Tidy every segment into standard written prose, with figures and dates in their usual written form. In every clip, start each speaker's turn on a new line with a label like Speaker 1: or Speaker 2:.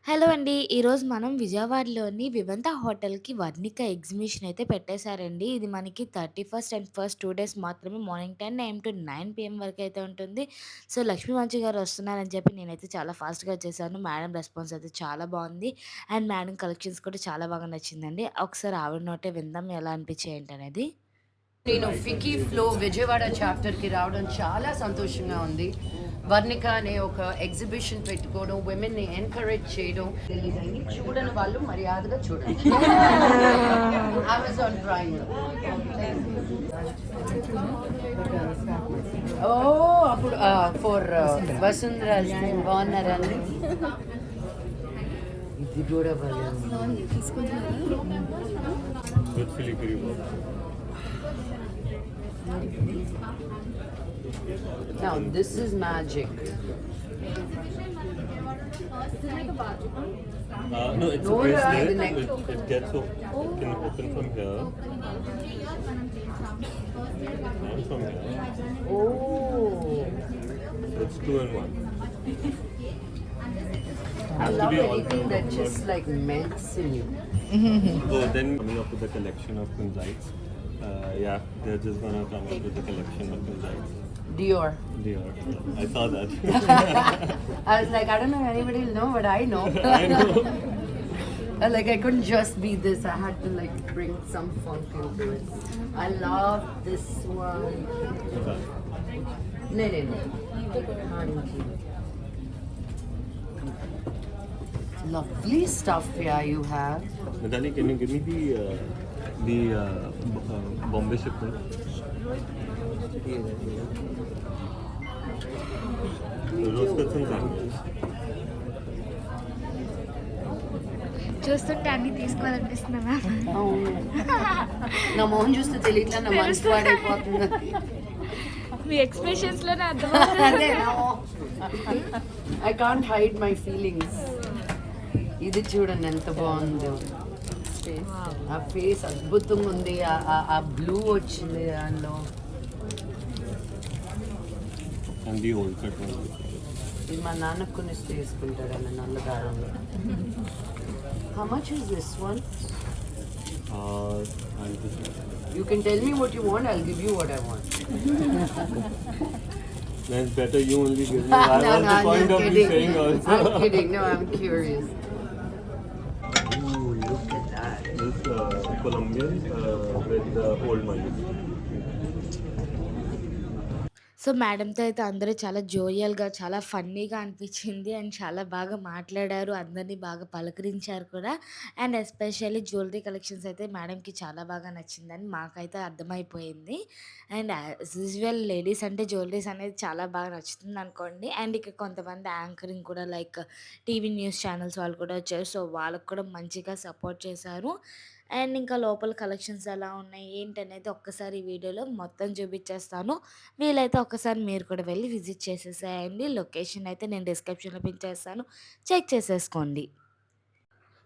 Speaker 1: Hello అండి. ఈరోజు మనం విజయవాడలోని వివంత హోటల్‌కి వర్ణిక ఎగ్జిబిషన్ అయితే పెట్టేశారండి. ఇది మనకి 31 అండ్ ఫస్ట్ 2 డేస్ మాత్రమే మార్నింగ్ 10 AM టు 9 PM వరకైతే ఉంటుంది. సో, లక్ష్మీ మంచు గారు వస్తున్నారని చెప్పి నేనైతే చాలా ఫాస్ట్‌గా వచ్చేసాను. మేడం రెస్పాన్స్ అయితే చాలా బావుంది. అండ్ మేడం కలెక్షన్స్ కూడా చాలా బాగా నచ్చిందండి. ఒకసారి ఆవిడ నోటే విందాం ఎలా అనిపించాయి ఏంటనేది.
Speaker 2: నేను ఫికీ ఫ్లో విజయవాడ చాప్టర్కి రావడం చాలా సంతోషంగా ఉంది. వర్ణిక అనే ఒక ఎగ్జిబిషన్ పెట్టుకోవడం, విమెన్ని ఎంకరేజ్ చేయడం తెలియదండి. చూడని వాళ్ళు మర్యాదగా చూడండి. Amazon prime. ఓ అప్పుడు ఫర్ వసుంధర బాగున్నారండి. ఇది కూడా బాగుంది. Now this is magic.
Speaker 3: No, it's
Speaker 2: No,
Speaker 3: a bracelet.
Speaker 2: the neck.
Speaker 3: It gets can open from here and from here.
Speaker 2: Oh,
Speaker 3: So it's two in one.
Speaker 2: I
Speaker 3: Has to
Speaker 2: love
Speaker 3: be all
Speaker 2: anything that
Speaker 3: from
Speaker 2: just like melts in you.
Speaker 3: Oh, then coming up with a collection of kunzaites. Yeah, they're just gonna come up with a collection of kunzaites.
Speaker 2: Dior.
Speaker 3: Dior. I saw that.
Speaker 2: I was like, I don't know if anybody will know, but I know.
Speaker 3: I know.
Speaker 2: Like I couldn't just be this. I had to like bring some funk into it. I love this one. No, no, no. Thank you. Lovely stuff here you have.
Speaker 3: Nidali, can you give me the Bombay shipment? Rose cuts and sandals.
Speaker 1: చూస్తుంటే అన్నీ తీసుకోవాలనిపిస్తుందా ma'am?
Speaker 2: అవును. నా మొహం చూస్తే తెలియట్లా నా మనసు పాడైపోతుంది.
Speaker 1: మీ ఎక్స్‌ప్రెషన్స్‌లోనే
Speaker 2: అదే I can't hide my feelings. ఇది చూడండి ఎంత బాగుందో. ఆ ఫేస్ అద్భుతంగా ఉంది. ఆ బ్లూ వచ్చింది దానిలో.
Speaker 3: And the old cut one.
Speaker 2: ఇది మా నాన్న కొనిస్తే వేసుకుంటాడు అన్న నల్లదారంలో. How much is this one?
Speaker 3: I'll just.
Speaker 2: You can tell me what you want, I'll give you what I want.
Speaker 3: Then it's better you only give me. I
Speaker 2: No,
Speaker 3: want
Speaker 2: no,
Speaker 3: the
Speaker 2: I'm
Speaker 3: point of you
Speaker 2: kidding.
Speaker 3: saying also.
Speaker 2: I'm kidding. No, I'm curious. Ooh, look at that.
Speaker 3: This Colombian with old money.
Speaker 1: So, మేడంతో అయితే అందరూ చాలా జోవియల్‌గా, చాలా ఫన్నీగా అనిపిచ్చింది. And చాలా బాగా మాట్లాడారు. అందరిని బాగా పలకరించారు కూడా. అండ్ ఎస్పెషల్లీ జ్యువెలరీ కలెక్షన్స్ అయితే మేడంకి చాలా బాగా నచ్చిందని మాకైతే అర్థమైపోయింది. అండ్ యాజ్ యూజువల్ లేడీస్ అంటే జ్యువెలరీస్ అనేది చాలా బాగా నచ్చుతుందనుకోండి. అండ్ ఇక్కడ కొంతమంది యాంకరింగ్ కూడా లైక్ టీవీ న్యూస్ ఛానల్స్ వాళ్ళు కూడా వచ్చారు. సో, వాళ్ళకి కూడా మంచిగా సపోర్ట్ చేశారు. అండ్ ఇంకా లోపల కలెక్షన్స్ ఎలా ఉన్నాయి, ఏంటనేది ఒక్కసారి ఈ వీడియోలో మొత్తం చూపిచ్చేస్తాను. వీలైతే ఒక్కసారి మీరు కూడా వెళ్లి విజిట్ చేసేసేయండి. లొకేషన్ అయితే నేను డిస్క్రిప్షన్‌లో పిన్ చేస్తాను. చెక్ చేసేసుకోండి.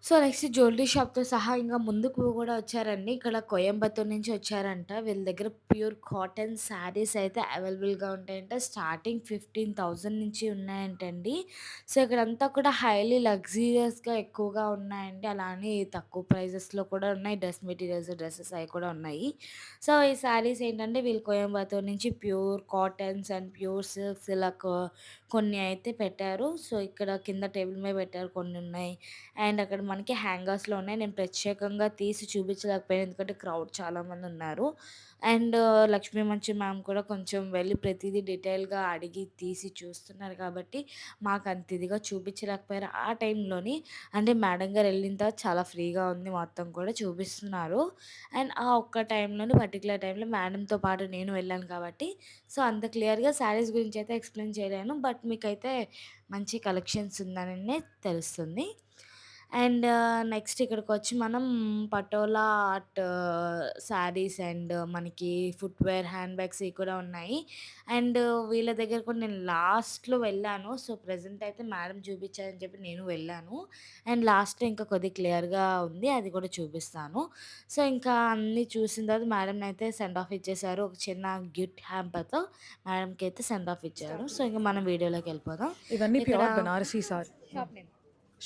Speaker 1: సో, నెక్స్ట్ జ్యువెలరీ షాప్‌తో సహా ఇంగా ముందుకు గూడా వచ్చారండి. ఇక్కడ కోయంబత్తూర్ నుంచి వచ్చారంట. వీళ్ళ దగ్గర ప్యూర్ కాటన్ శారీస్ అయితే అవైలబుల్‌గా ఉంటాయంట. స్టార్టింగ్ 15,000 నుంచి ఉన్నాయంటండి. సో, ఇక్కడంతా కూడా హైలీ లగ్జూరియస్‌గా ఎక్కువగా ఉన్నాయండి. అలా అని తక్కువ ప్రైజెస్‌లో కూడా ఉన్నాయి. డ్రెస్ మెటీరియల్స్, డ్రెసెస్ అయి కూడా ఉన్నాయి. సో, ఈ శారీస్ ఏంటంటే వీళ్ళు కోయంబత్తూర్ నుంచి pure cottons and pure silks ఇలా కొన్ని అయితే పెట్టారు. సో, ఇక్కడ కింద టేబుల్ మీద పెట్టారు కొన్నున్నాయి. అండ్ అక్కడ మనకి హ్యాంగర్స్‌లో ఉన్నాయి. నేను ప్రత్యేకంగా తీసి చూపించలేకపోయాను. ఎందుకంటే క్రౌడ్ చాలామందున్నారు. అండ్ లక్ష్మీ మంచి మ్యామ్ కూడా కొంచెం వెళ్లి ప్రతీదీ డీటెయిల్‌గా అడిగి తీసి చూస్తున్నారు కాబట్టి మాకంత ఇదిగా చూపించలేకపోయారు ఆ టైంలోని. అంటే మేడం గారు ఎళ్ళిన తర్వాత చాలా ఫ్రీగా ఉంది మొత్తం కూడా చూపిస్తున్నారు. అండ్ ఆ ఒక్క టైంలోని పర్టిక్యులర్ టైంలో మేడంతో పాటు నేను వెళ్ళాను కాబట్టి సో, అంత క్లియర్‌గా శారీస్ గురించయితే ఎక్స్‌ప్లెయిన్ చేయలేను. బట్ మీకైతే మంచి కలెక్షన్స్ ఉందననే తెలుస్తుంది. అండ్ నెక్స్ట్ ఇక్కడికొచ్చి మనం పటోలా ఆర్ట్ శారీస్ అండ్ మనకి ఫుట్‌వేర్, హ్యాండ్ బ్యాగ్స్ ఇవి కూడా ఉన్నాయి. అండ్ వీళ్ళ దగ్గర కూడా నేను లాస్ట్‌లో వెళ్ళాను. సో, ప్రెజెంట్ అయితే మేడం చూపించారని చెప్పి నేను వెళ్ళాను. అండ్ లాస్ట్‌లో ఇంకా కొద్దిగా క్లియర్‌గా ఉంది. అది కూడా చూపిస్తాను. సో, ఇంకా అన్నీ చూసిన తర్వాత మేడంనయితే సెండ్ ఆఫ్ ఇచ్చేసారు. ఒక చిన్న గిఫ్ట్ హ్యాంపర్‌తో మేడంకైతే సెండ్ ఆఫ్ ఇచ్చారు. సో, ఇంక మనం వీడియోలోకెళ్ళిపోదాం.
Speaker 4: ఇవన్నీ
Speaker 1: ఇక్కడ
Speaker 4: pure Banarasi
Speaker 1: shop name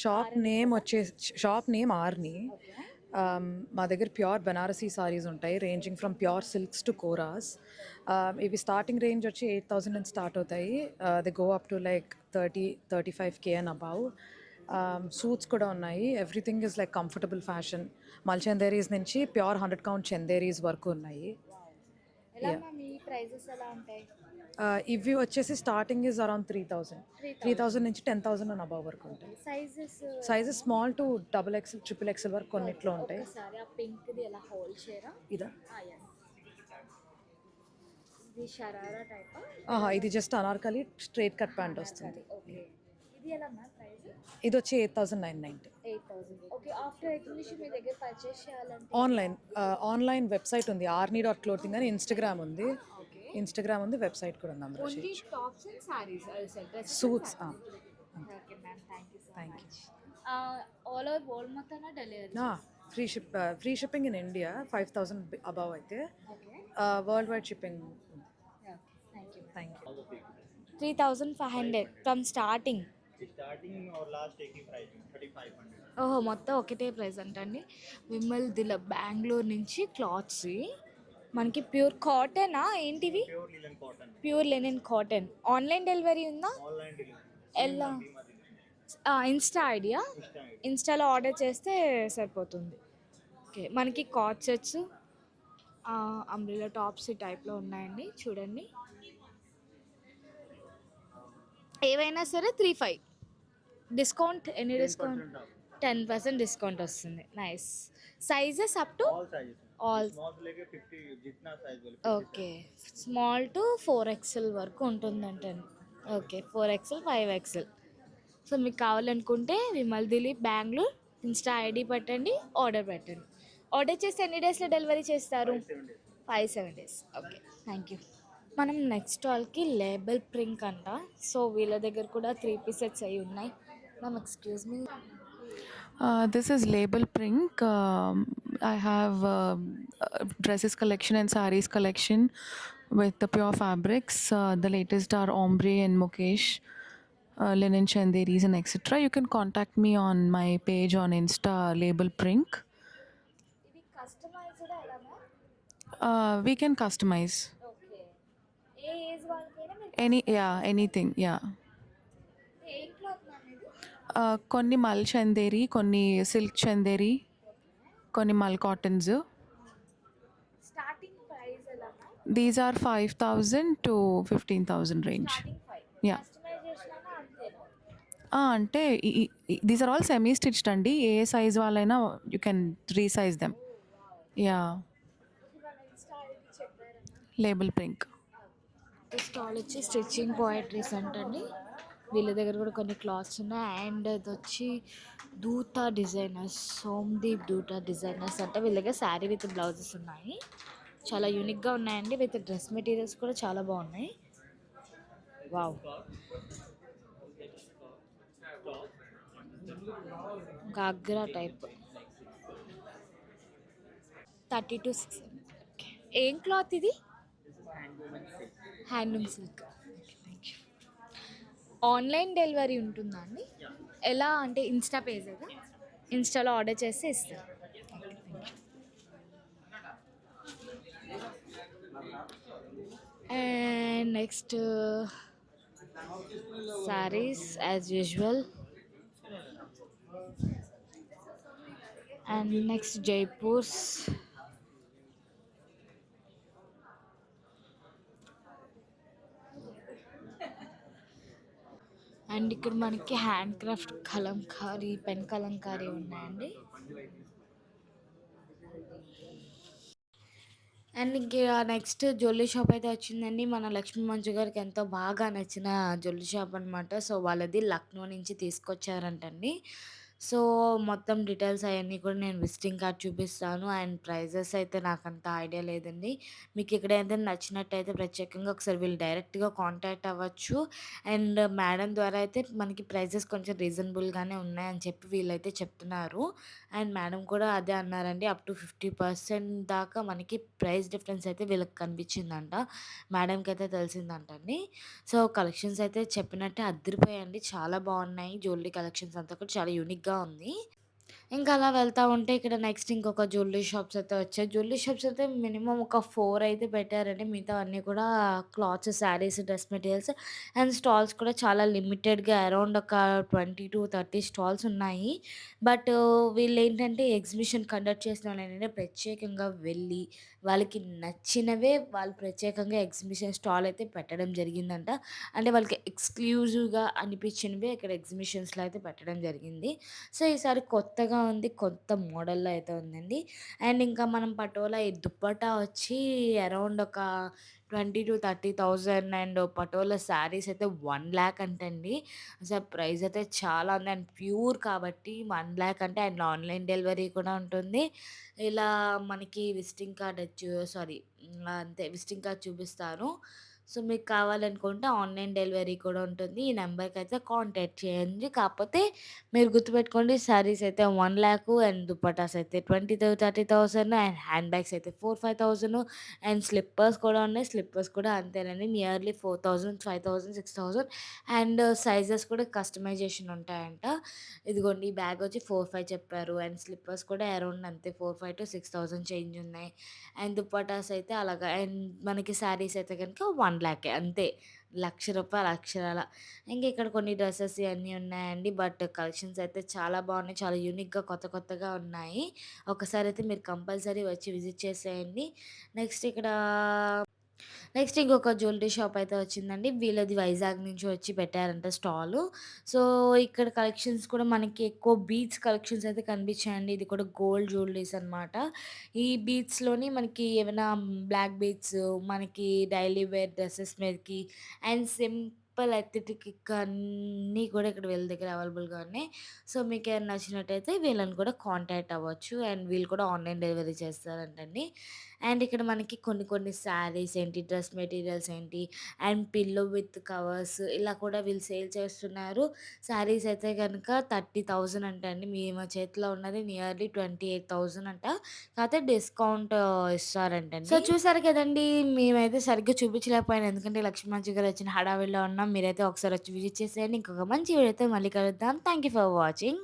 Speaker 4: shop name ఆర్ని. మా దగ్గర ప్యూర్ బనారసీ సారీస్ ఉంటాయి, ranging from pure silks to koras. ఇవి స్టార్టింగ్ రేంజ్ వచ్చి 8,000 నుంచి స్టార్ట్ అవుతాయి. They go up to like 35K and above. Suits కూడా ఉన్నాయి. Everything is like comfortable fashion. మల్చందేరీస్ నుంచి ప్యూర్ 100 కౌంట్ చందేరీస్ వరకు ఉన్నాయి.
Speaker 1: ఎలా మ్యామ్ ఈ ప్రైజెస్ ఎలా ఉంటాయి?
Speaker 4: ఇవి వచ్చేసి స్టార్టింగ్ ఇస్ అరౌండ్ 3,000 నుంచి 10,000 అండ్ అబౌవ్ వరకు ఉంటాయి. Sizes small to XXL, XXL వరకు కొన్నిట్లో ఉంటాయి.
Speaker 1: ఒకసారి ఆ పింక్ది ఎలా హోల్డ్ చేయరా?
Speaker 4: ఇదా
Speaker 1: ఇది షరారా టైపా?
Speaker 4: ఇది just Anarkali straight cut pant వస్తుంది.
Speaker 1: ఓకే. ఇది ఎలా మ్యామ్ ప్రైస్?
Speaker 4: ఇది వచ్చి 8,990.
Speaker 1: 8,000. ఓకే. ఆఫ్టర్ ఎగ్జిబిషన్ మీ దగ్గర పర్చేస్ చేయాలంటే
Speaker 4: ఆన్లైన్ వెబ్సైట్ ఉంది, arni.clothing అని. ఇన్స్టాగ్రామ్ ఉంది, వెబ్సైట్ కూడా ఉంది. అందులో
Speaker 1: only tops and sarees
Speaker 4: suits.
Speaker 1: Okay ma'am, thank you so
Speaker 4: thank
Speaker 1: much. All over world మొత్తం delivery?
Speaker 4: Free shipping in India 5,000 above అయితే.
Speaker 1: Okay.
Speaker 4: World wide shipping.
Speaker 1: Thank you.
Speaker 4: Thank you.
Speaker 1: 3,500 from starting.
Speaker 5: और last एक ही price में 3,500.
Speaker 1: ఓహో, మొత్తం ఒకటే price అంటండి. విమల్ దిల బెంగళూరు నుంచి క్లాత్స్. మనకి ప్యూర్ కాటనా ఏంటివి?
Speaker 5: Pure linen cotton.
Speaker 1: Pure linen cotton. Online delivery ఉందా?
Speaker 5: Online delivery.
Speaker 1: ఎలా? ఇన్స్టా ఐడియా. ఇన్స్టాలో ఆర్డర్ చేస్తే సరిపోతుంది. ఓకే. మనకి కాట్ సెట్స్, అంబ్రెల్లా టాప్స్ ఈ టైప్లో ఉన్నాయండి. చూడండి, ఏవైనా సరే 3,500. డిస్కౌంట్ ఎన్ని? డిస్కౌంట్ 10% డిస్కౌంట్ వస్తుంది. Nice. Sizes up to
Speaker 5: all sizes.
Speaker 1: All.
Speaker 5: Small से लेके 50 जितना साइज बोले.
Speaker 1: ఓకే. స్మాల్ టు 4XL వరకు ఉంటుందంటండి. Okay, 4XL, 5XL. సో మీకు కావాలనుకుంటే విమల్ దిలీప్ బెంగళూరు ఇన్స్టా ఐడి పెట్టండి, ఆర్డర్ పెట్టండి. ఆర్డర్ చేస్తే ఎన్ని డేస్లో డెలివరీ చేస్తారు? 5-7 days. Okay, thank you. మనం నెక్స్ట్ స్టాల్కి లేబుల్ ప్రింక్ అంట. సో వీళ్ళ దగ్గర కూడా 3 పీసెస్ అయి ఉన్నాయి. Ma'am excuse me.
Speaker 6: This is Label Prink. I have dresses collection and sarees collection with the pure fabrics. The latest are ombre and mukesh, linen chanderis and etc. You can contact me on my page on Insta, Label Prink.
Speaker 1: ఇది customized ఎలా ma'am?
Speaker 6: We can customize
Speaker 1: okay. A age వాళ్ళకైనా మీరు
Speaker 6: anything.
Speaker 1: ఏం cloth ma'am ఇది?
Speaker 6: కొన్ని మల్ చందేరి, కొన్ని silk Chanderi, కొన్ని మల్ కాటన్స్.
Speaker 1: స్టార్టింగ్ ప్రైస్ ఎలా ma'am?
Speaker 6: These are 5,000 to 15,000 range.
Speaker 1: Starting 5.
Speaker 6: Yeah.
Speaker 1: Customization అయినా అంతేనా?
Speaker 6: అంటే these are all semi stitched అండి. ఏ సైజ్ వాళ్ళైనా you can resize them. Yeah.
Speaker 1: ఇవాళ ఇన్స్టా ఐడి చెప్పారా మ్యామ్?
Speaker 6: Label Prink.
Speaker 1: ఈ స్టాల్ వచ్చి స్టిచ్చింగ్ పోయట్రీస్ అంటండి. వీళ్ళ దగ్గర కూడా కొన్ని క్లాత్స్ ఉన్నాయి. అండ్ ఇది వచ్చి దూతా డిజైనర్స్, సోమ్దీప్ దూతా డిజైనర్స్ అంటే వీళ్ళ దగ్గర శారీ విత్ బ్లౌజెస్ ఉన్నాయి. చాలా యూనిక్గా ఉన్నాయండి. విత్ డ్రెస్ మెటీరియల్స్ కూడా చాలా బాగున్నాయి. వావ్. గాగ్రా టైప్ 32,600. ఏం క్లాత్ ఇది? Handloom silk. ఆన్లైన్ డెలివరీ ఉంటుందా అండి? ఎలా అంటే ఇన్స్టా పేజ్ కదా, ఇన్స్టాలో ఆర్డర్ చేస్తే ఇస్తారు. And next sarees as usual. And next Jaipurs. And ఇక్కడ మనకి hand craft Kalamkari, pen Kalamkari ఉన్నాయండి. అండ్ ఇంకా నెక్స్ట్ జ్యువెలరీ షాప్ అయితే వచ్చిందండి. మన లక్ష్మీ మంజు గారికి ఎంతో బాగా నచ్చిన జ్యువెలరీ షాప్ అనమాట. సో వాళ్ళది లక్నో నుంచి తీసుకొచ్చారంటండి. సో, మొత్తం డీటెయిల్స్ అయన్నీ కూడా నేను విజిటింగ్ కార్డ్ చూపిస్తాను. అండ్ ప్రైజెస్ అయితే నాకంత ఐడియా లేదండి. మీకిక్కడ ఏదైనా నచ్చినట్టయితే ప్రత్యేకంగా ఒకసారి వీళ్ళు డైరెక్ట్‌గా కాంటాక్ట్ అవ్వచ్చు. అండ్ మేడం ద్వారా అయితే మనకి ప్రైజెస్ కొంచెం రీజనబుల్‌గానే ఉన్నాయని చెప్పి వీళ్ళైతే చెప్తున్నారు. అండ్ మేడం కూడా అదే అన్నారండి. అప్ టు 50% దాకా మనకి ప్రైస్ డిఫరెన్స్ అయితే వీళ్ళకి కనిపించిందంట. మేడంకైతే తెలిసిందంటండి. సో, కలెక్షన్స్ అయితే చెప్పినట్టే అద్దిరిపోయాయండి. చాలా బావున్నాయి. జ్యువెల్లరీ కలెక్షన్స్ అంతా కూడా చాలా యూనిక్‌గా ఉంది. ఇంకా అలా వెళ్తా ఉంటే ఇక్కడ నెక్స్ట్ ఇంకొక జ్యువెల్లరీ షాప్స్ అయితే వచ్చాయి. జ్యువెల్లరీ షాప్స్ అయితే మినిమమ్ ఒక 4 అయితే పెట్టారండి. మిగతావన్నీ కూడా clothes, saris, dress materials and stalls కూడా చాలా లిమిటెడ్‌గా అరౌండ్ ఒక 20-30 స్టాల్స్ ఉన్నాయి. బట్ వీళ్ళేంటంటే ఎగ్జిబిషన్ కండక్ట్ చేసిన వాళ్ళేంటంటే ప్రత్యేకంగా వెళ్ళి వాళ్ళకి నచ్చినవే వాళ్ళు ప్రత్యేకంగా ఎగ్జిబిషన్ స్టాల్ అయితే పెట్టడం జరిగిందంట. అంటే వాళ్ళకి ఎక్స్‌క్లూజివ్‌గా అనిపించినవే ఇక్కడ ఎగ్జిబిషన్స్‌లో అయితే పెట్టడం జరిగింది. సో, ఈసారి కొత్తగా ఉంది. కొత్త మోడల్‌లో అయితే ఉందండి. అండ్ ఇంకా మనం పటోలా ఈ దుప్పట్టా వచ్చి అరౌండ్ ఒక 20,000-30,000 అండ్ పటోలా శారీస్ అయితే 1,00,000 అంటండి. అసలు ప్రైస్ అయితే చాలా ఉంది. అండ్ ప్యూర్ కాబట్టి 1,00,000 అంటే అండ్ ఆన్‌లైన్ డెలివరీ కూడా ఉంటుంది. ఇలా మనకి విజిటింగ్ కార్డ్ సారీ అంతే విజిటింగ్ కార్డ్ చూపిస్తారు. సో, మీకు కావాలనుకుంటే ఆన్‌లైన్ డెలివరీ కూడా ఉంటుంది. ఈ నంబర్‌కైతే కాంటాక్ట్ చేయండి. కాకపోతే మీరు గుర్తుపెట్టుకోండి శారీస్ అయితే 1,00,000 అండ్ దుపట్టాస్ అయితే 20,000-30,000 అండ్ హ్యాండ్ బ్యాగ్స్ అయితే 4,000-5,000 అండ్ స్లిప్పర్స్ కూడా ఉన్నాయి. స్లిప్పర్స్ కూడా అంతేనండి. నియర్లీ 4,000, 5,000, 6,000 అండ్ సైజెస్ కూడా కస్టమైజేషన్ ఉంటాయంట. ఇదిగోండి ఈ బ్యాగ్ వచ్చి 4,500 చెప్పారు. అండ్ స్లిప్పర్స్ కూడా అరౌండ్ అంతే 4,500-6,000 చేంజ్ ఉన్నాయి. అండ్ దుపట్టాస్ అయితే అలాగా అండ్ మనకి శారీస్ అయితే గనుక 1,00,000 అంతే. రూ. 1,00,000 అక్షరాల. ఇంక ఇక్కడ కొన్ని డ్రెసెస్ ఇయన్నీ ఉన్నాయండి. బట్ కలెక్షన్స్ అయితే చాలా బాగున్నాయి. చాలా యూనిక్‌గా కొత్త కొత్తగా ఉన్నాయి. ఒకసారైతే మీరు కంపల్సరీ వచ్చి విజిట్ చేసేయండి. నెక్స్ట్ ఇక్కడ నెక్స్ట్ ఇంకొక జ్యువెల్లరీ షాప్ అయితే వచ్చిందండి. వీళ్ళది వైజాగ్ నుంచి వచ్చి పెట్టారంట స్టాలు. సో, ఇక్కడ కలెక్షన్స్ కూడా మనకి ఎక్కువ బీడ్స్ కలెక్షన్స్ అయితే కనిపించాయండి. ఇది కూడా గోల్డ్ జ్యువెల్లరీస్ అనమాట. ఈ బీడ్స్‌లోని మనకి ఏమైనా బ్లాక్ బీడ్స్, మనకి డైలీ వేర్ డ్రెసెస్ మీదకి అండ్ సింపుల్ ఎస్థెటిక్ అన్నీ కూడా ఇక్కడ వీళ్ళ దగ్గర అవైలబుల్‌గా ఉన్నాయి. సో, మీకేమైనా నచ్చినట్టయితే వీళ్ళని కూడా కాంటాక్ట్ అవ్వచ్చు. అండ్ వీళ్ళు కూడా ఆన్‌లైన్ డెలివరీ చేస్తారంటండి. అండ్ ఇక్కడ మనకి కొన్ని కొన్ని శారీస్ ఏంటి, డ్రెస్ మెటీరియల్స్ ఏంటి అండ్ పిల్లో విత్ కవర్స్ ఇలా కూడా వీళ్ళు సేల్ చేస్తున్నారు. శారీస్ అయితే గనుక 30,000 అంటండి. మా చేతిలో ఉన్నది నియర్లీ 28,000 అంట. కాకపోతే డిస్కౌంట్ ఇస్తారంటండి. సో, చూసారు కదండీ! మేమైతే సరిగ్గా చూపించలేకపోయాను. ఎందుకంటే లక్ష్మీ మంచి గారు వచ్చిన హడావిడిలో ఉన్నాం. మీరైతే ఒకసారి వచ్చి విజిట్ చేసేయండి. ఇంకొక మంచి వీడియోతో మళ్ళీ కలుద్దాం. Thank you for watching.